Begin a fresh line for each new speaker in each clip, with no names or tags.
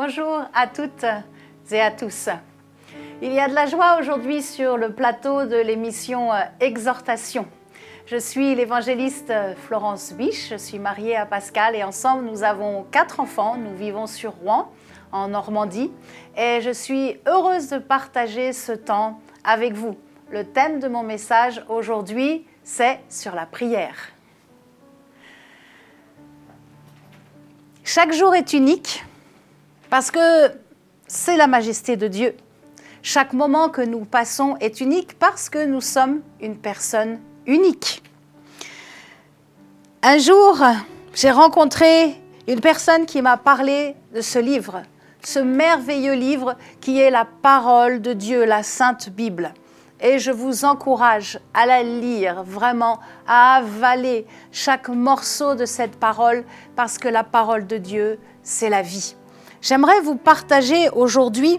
Bonjour à toutes et à tous. Il y a de la joie aujourd'hui sur le plateau de l'émission Exhortation. Je suis l'évangéliste Florence Biche, je suis mariée à Pascal et ensemble nous avons 4 enfants. Nous vivons sur Rouen, en Normandie, et je suis heureuse de partager ce temps avec vous. Le thème de mon message aujourd'hui, c'est sur la prière. Chaque jour est unique parce que c'est la majesté de Dieu. Chaque moment que nous passons est unique parce que nous sommes une personne unique. Un jour, j'ai rencontré une personne qui m'a parlé de ce livre, ce merveilleux livre qui est la parole de Dieu, la Sainte Bible. Et je vous encourage à la lire, vraiment, à avaler chaque morceau de cette parole parce que la parole de Dieu, c'est la vie. J'aimerais vous partager aujourd'hui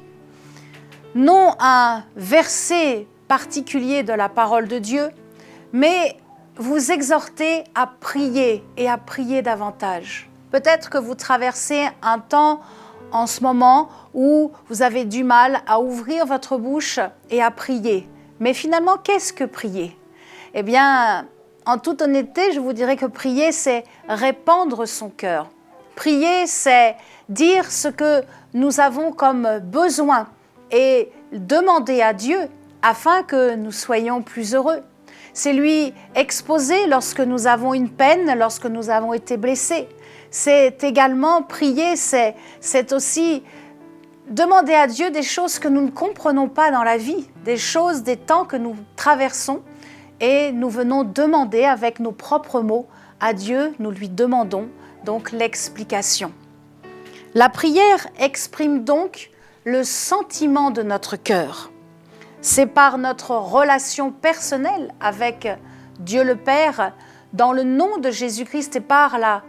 non un verset particulier de la parole de Dieu, mais vous exhorter à prier et à prier davantage. Peut-être que vous traversez un temps en ce moment où vous avez du mal à ouvrir votre bouche et à prier. Mais finalement, qu'est-ce que prier? Eh bien, en toute honnêteté, je vous dirais que prier, c'est répandre son cœur. Prier, c'est dire ce que nous avons comme besoin et demander à Dieu afin que nous soyons plus heureux. C'est lui exposer lorsque nous avons une peine, lorsque nous avons été blessés. C'est également prier, c'est aussi demander à Dieu des choses que nous ne comprenons pas dans la vie, des choses, des temps que nous traversons et nous venons demander avec nos propres mots à Dieu, nous lui demandons donc l'explication. La prière exprime donc le sentiment de notre cœur. C'est par notre relation personnelle avec Dieu le Père, dans le nom de Jésus-Christ et par la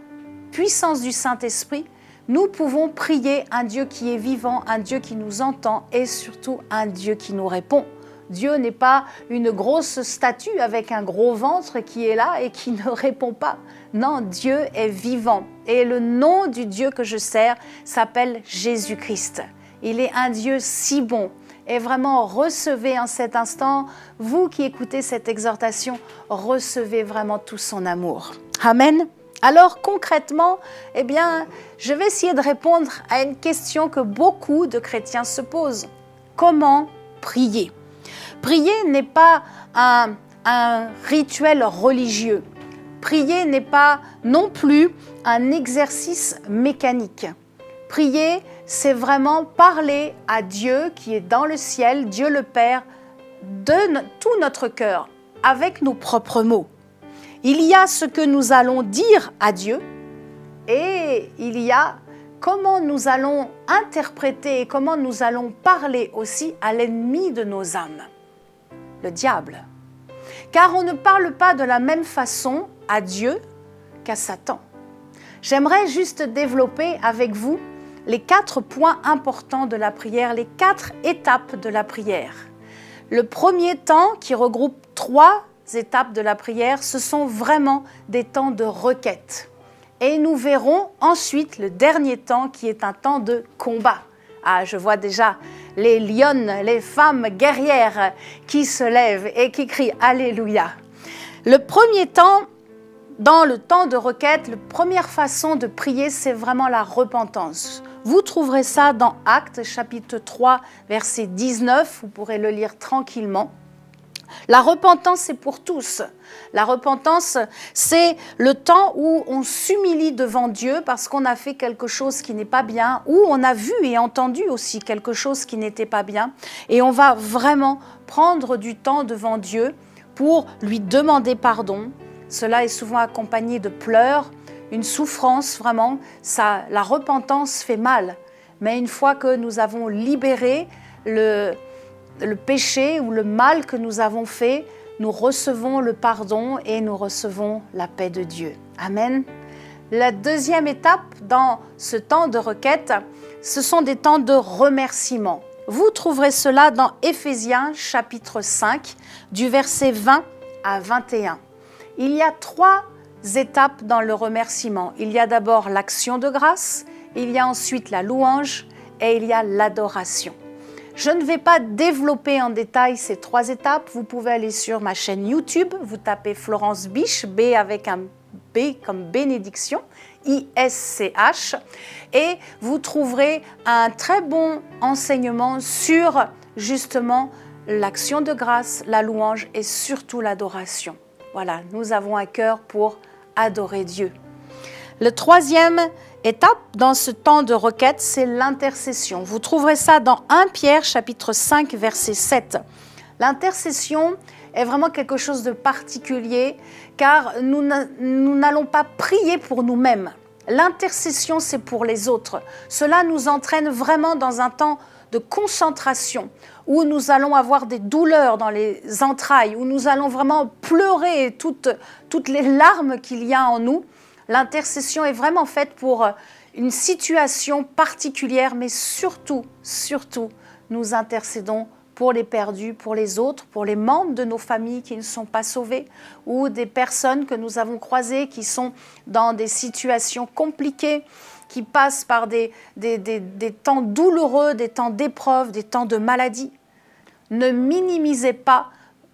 puissance du Saint-Esprit, nous pouvons prier un Dieu qui est vivant, un Dieu qui nous entend et surtout un Dieu qui nous répond. Dieu n'est pas une grosse statue avec un gros ventre qui est là et qui ne répond pas. Non, Dieu est vivant et le nom du Dieu que je sers s'appelle Jésus-Christ. Il est un Dieu si bon. Et vraiment, recevez en cet instant, vous qui écoutez cette exhortation, recevez vraiment tout son amour. Amen. Alors concrètement, eh bien, je vais essayer de répondre à une question que beaucoup de chrétiens se posent. Comment prier? Prier n'est pas un rituel religieux. Prier n'est pas non plus un exercice mécanique. Prier, c'est vraiment parler à Dieu qui est dans le ciel, Dieu le Père, de tout notre cœur, avec nos propres mots. Il y a ce que nous allons dire à Dieu et il y a comment nous allons interpréter et comment nous allons parler aussi à l'ennemi de nos âmes, le diable. Car on ne parle pas de la même façon à Dieu qu'à Satan. J'aimerais juste développer avec vous les 4 points importants de la prière, les 4 étapes de la prière. Le premier temps qui regroupe 3 étapes de la prière, ce sont vraiment des temps de requête. Et nous verrons ensuite le dernier temps qui est un temps de combat. Ah, je vois déjà les lionnes, les femmes guerrières qui se lèvent et qui crient « Alléluia ». Le premier temps, dans le temps de requête, la première façon de prier, c'est vraiment la repentance. Vous trouverez ça dans Actes, chapitre 3, verset 19, vous pourrez le lire tranquillement. La repentance, c'est pour tous. La repentance, c'est le temps où on s'humilie devant Dieu parce qu'on a fait quelque chose qui n'est pas bien, ou on a vu et entendu aussi quelque chose qui n'était pas bien. Et on va vraiment prendre du temps devant Dieu pour lui demander pardon. Cela est souvent accompagné de pleurs, une souffrance vraiment. La repentance fait mal. Mais une fois que nous avons libéré le péché ou le mal que nous avons fait, nous recevons le pardon et nous recevons la paix de Dieu. Amen. La deuxième étape dans ce temps de requête, ce sont des temps de remerciement. Vous trouverez cela dans Éphésiens chapitre 5, du verset 20 à 21. Il y a 3 étapes dans le remerciement. Il y a d'abord l'action de grâce, il y a ensuite la louange et il y a l'adoration. Je ne vais pas développer en détail ces 3 étapes. Vous pouvez aller sur ma chaîne YouTube, vous tapez Florence Bisch, B avec un B comme bénédiction, ISCH, et vous trouverez un très bon enseignement sur justement l'action de grâce, la louange et surtout l'adoration. Voilà, nous avons un cœur pour adorer Dieu. Le 3e étape dans ce temps de requête, c'est l'intercession. Vous trouverez ça dans 1 Pierre chapitre 5 verset 7. L'intercession est vraiment quelque chose de particulier car nous n'allons pas prier pour nous-mêmes. L'intercession, c'est pour les autres. Cela nous entraîne vraiment dans un temps de concentration où nous allons avoir des douleurs dans les entrailles, où nous allons vraiment pleurer toutes les larmes qu'il y a en nous. L'intercession est vraiment faite pour une situation particulière, mais surtout, nous intercédons pour les perdus, pour les autres, pour les membres de nos familles qui ne sont pas sauvés, ou des personnes que nous avons croisées qui sont dans des situations compliquées, qui passent par des temps douloureux, des temps d'épreuve, des temps de maladie. Ne minimisez pas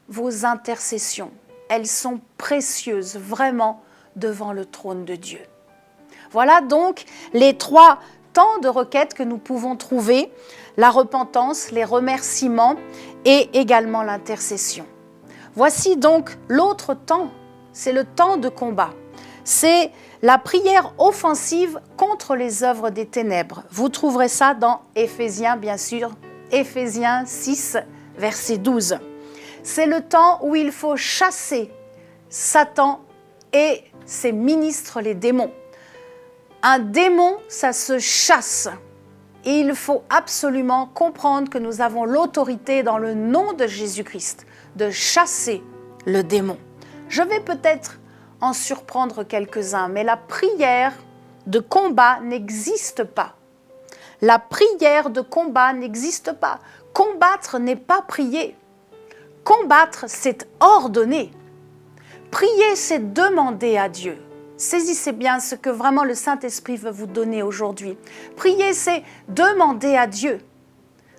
vos intercessions. Elles sont précieuses, vraiment, devant le trône de Dieu. Voilà donc les 3 temps de requête que nous pouvons trouver, la repentance, les remerciements et également l'intercession. Voici donc l'autre temps, c'est le temps de combat. C'est la prière offensive contre les œuvres des ténèbres. Vous trouverez ça dans Éphésiens, bien sûr, Éphésiens 6, verset 12. C'est le temps où il faut chasser Satan et ses ministres, les démons. Un démon, ça se chasse. Et il faut absolument comprendre que nous avons l'autorité dans le nom de Jésus-Christ de chasser le démon. Je vais peut-être en surprendre quelques-uns, mais la prière de combat n'existe pas. La prière de combat n'existe pas. Combattre n'est pas prier. Combattre, c'est ordonner. Prier, c'est demander à Dieu. Saisissez bien ce que vraiment le Saint-Esprit veut vous donner aujourd'hui. Prier, c'est demander à Dieu.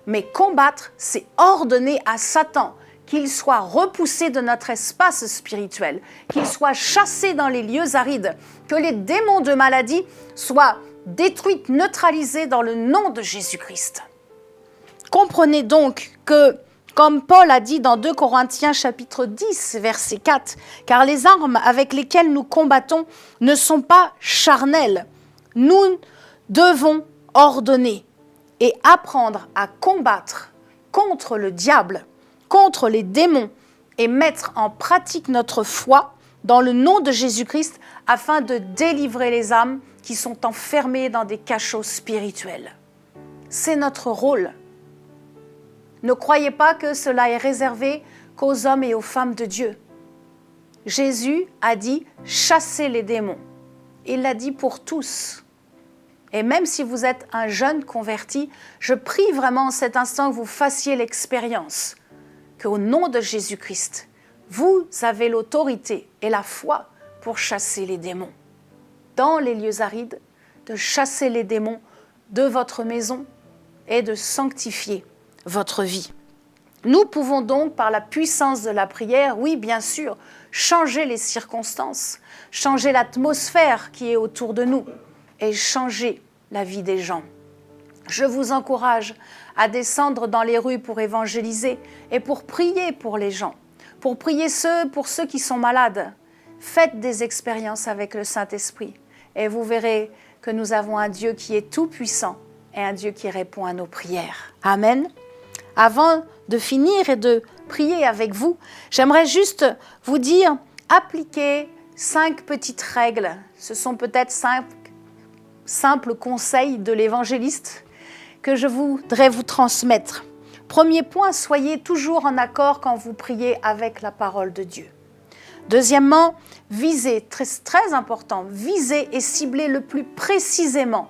Mais combattre, c'est ordonner à Satan qu'il soit repoussé de notre espace spirituel, qu'il soit chassé dans les lieux arides, que les démons de maladie soient détruits, neutralisés dans le nom de Jésus-Christ. Comprenez donc que, comme Paul a dit dans 2 Corinthiens chapitre 10, verset 4, « Car les armes avec lesquelles nous combattons ne sont pas charnelles. Nous devons ordonner et apprendre à combattre contre le diable, contre les démons et mettre en pratique notre foi dans le nom de Jésus-Christ afin de délivrer les âmes qui sont enfermées dans des cachots spirituels. » C'est notre rôle. Ne croyez pas que cela est réservé qu'aux hommes et aux femmes de Dieu. Jésus a dit « chassez les démons ». Il l'a dit pour tous. Et même si vous êtes un jeune converti, je prie vraiment en cet instant que vous fassiez l'expérience qu'au nom de Jésus-Christ, vous avez l'autorité et la foi pour chasser les démons. Dans les lieux arides, de chasser les démons de votre maison et de sanctifier votre vie. Nous pouvons donc, par la puissance de la prière, oui, bien sûr, changer les circonstances, changer l'atmosphère qui est autour de nous et changer la vie des gens. Je vous encourage à descendre dans les rues pour évangéliser et pour prier pour les gens, pour prier pour ceux qui sont malades. Faites des expériences avec le Saint-Esprit et vous verrez que nous avons un Dieu qui est tout-puissant et un Dieu qui répond à nos prières. Amen. Avant de finir et de prier avec vous, j'aimerais juste vous dire, appliquez 5 petites règles. Ce sont peut-être 5 simples conseils de l'évangéliste que je voudrais vous transmettre. Premier point, soyez toujours en accord quand vous priez avec la parole de Dieu. Deuxièmement, visez, très important, visez et ciblez le plus précisément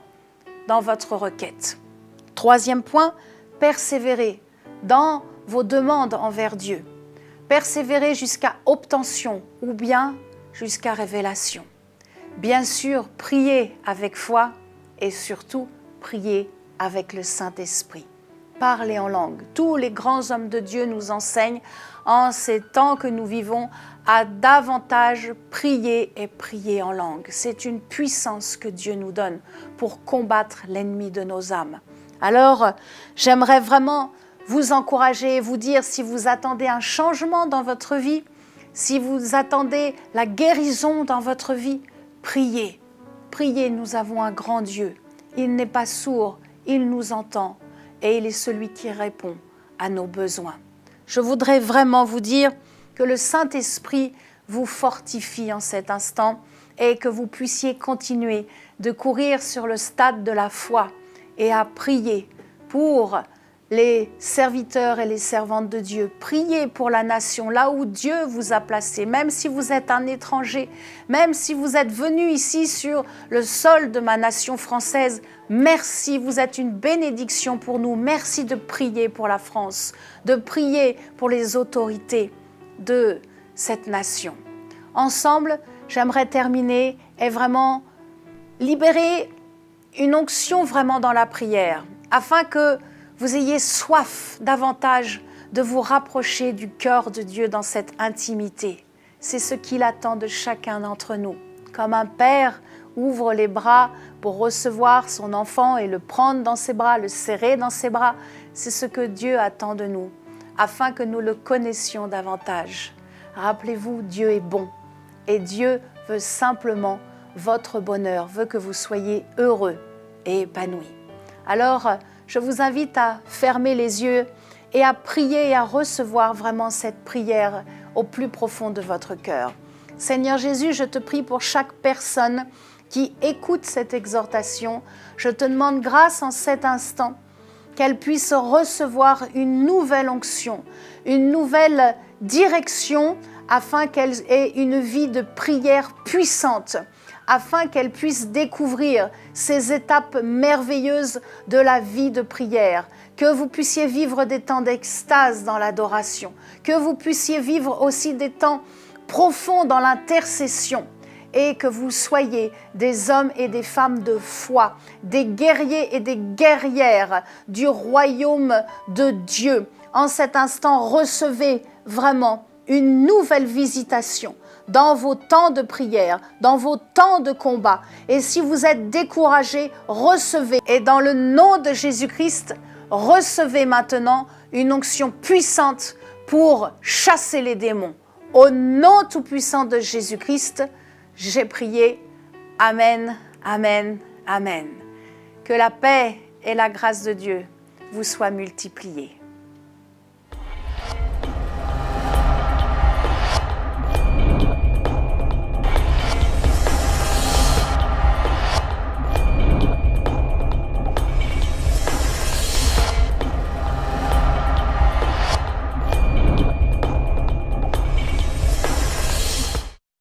dans votre requête. Troisième point, persévérez dans vos demandes envers Dieu. Persévérez jusqu'à obtention ou bien jusqu'à révélation. Bien sûr, priez avec foi et surtout, priez avec le Saint-Esprit. Parler en langue. Tous les grands hommes de Dieu nous enseignent en ces temps que nous vivons à davantage prier et prier en langue. C'est une puissance que Dieu nous donne pour combattre l'ennemi de nos âmes. Alors, j'aimerais vraiment vous encourager et vous dire, si vous attendez un changement dans votre vie, si vous attendez la guérison dans votre vie, priez. Priez, nous avons un grand Dieu. Il n'est pas sourd, il nous entend et il est celui qui répond à nos besoins. Je voudrais vraiment vous dire que le Saint-Esprit vous fortifie en cet instant et que vous puissiez continuer de courir sur le stade de la foi et à prier pour les serviteurs et les servantes de Dieu. Priez pour la nation, là où Dieu vous a placé, même si vous êtes un étranger, même si vous êtes venu ici sur le sol de ma nation française. Merci, vous êtes une bénédiction pour nous. Merci de prier pour la France, de prier pour les autorités de cette nation. Ensemble, j'aimerais terminer et vraiment libérer une onction vraiment dans la prière, afin que vous ayez soif davantage de vous rapprocher du cœur de Dieu dans cette intimité. C'est ce qu'il attend de chacun d'entre nous. Comme un père ouvre les bras pour recevoir son enfant et le prendre dans ses bras, le serrer dans ses bras, c'est ce que Dieu attend de nous, afin que nous le connaissions davantage. Rappelez-vous, Dieu est bon et Dieu veut simplement votre bonheur, veut que vous soyez heureux et épanouis. Alors, je vous invite à fermer les yeux et à prier et à recevoir vraiment cette prière au plus profond de votre cœur. Seigneur Jésus, je te prie pour chaque personne qui écoute cette exhortation. Je te demande grâce en cet instant qu'elle puisse recevoir une nouvelle onction, une nouvelle direction afin qu'elle ait une vie de prière puissante, afin qu'elle puisse découvrir ces étapes merveilleuses de la vie de prière, que vous puissiez vivre des temps d'extase dans l'adoration, que vous puissiez vivre aussi des temps profonds dans l'intercession et que vous soyez des hommes et des femmes de foi, des guerriers et des guerrières du royaume de Dieu. En cet instant, recevez vraiment une nouvelle visitation dans vos temps de prière, dans vos temps de combat. Et si vous êtes découragé, recevez. Et dans le nom de Jésus-Christ, recevez maintenant une onction puissante pour chasser les démons. Au nom tout-puissant de Jésus-Christ, j'ai prié. Amen, amen, amen. Que la paix et la grâce de Dieu vous soient multipliées.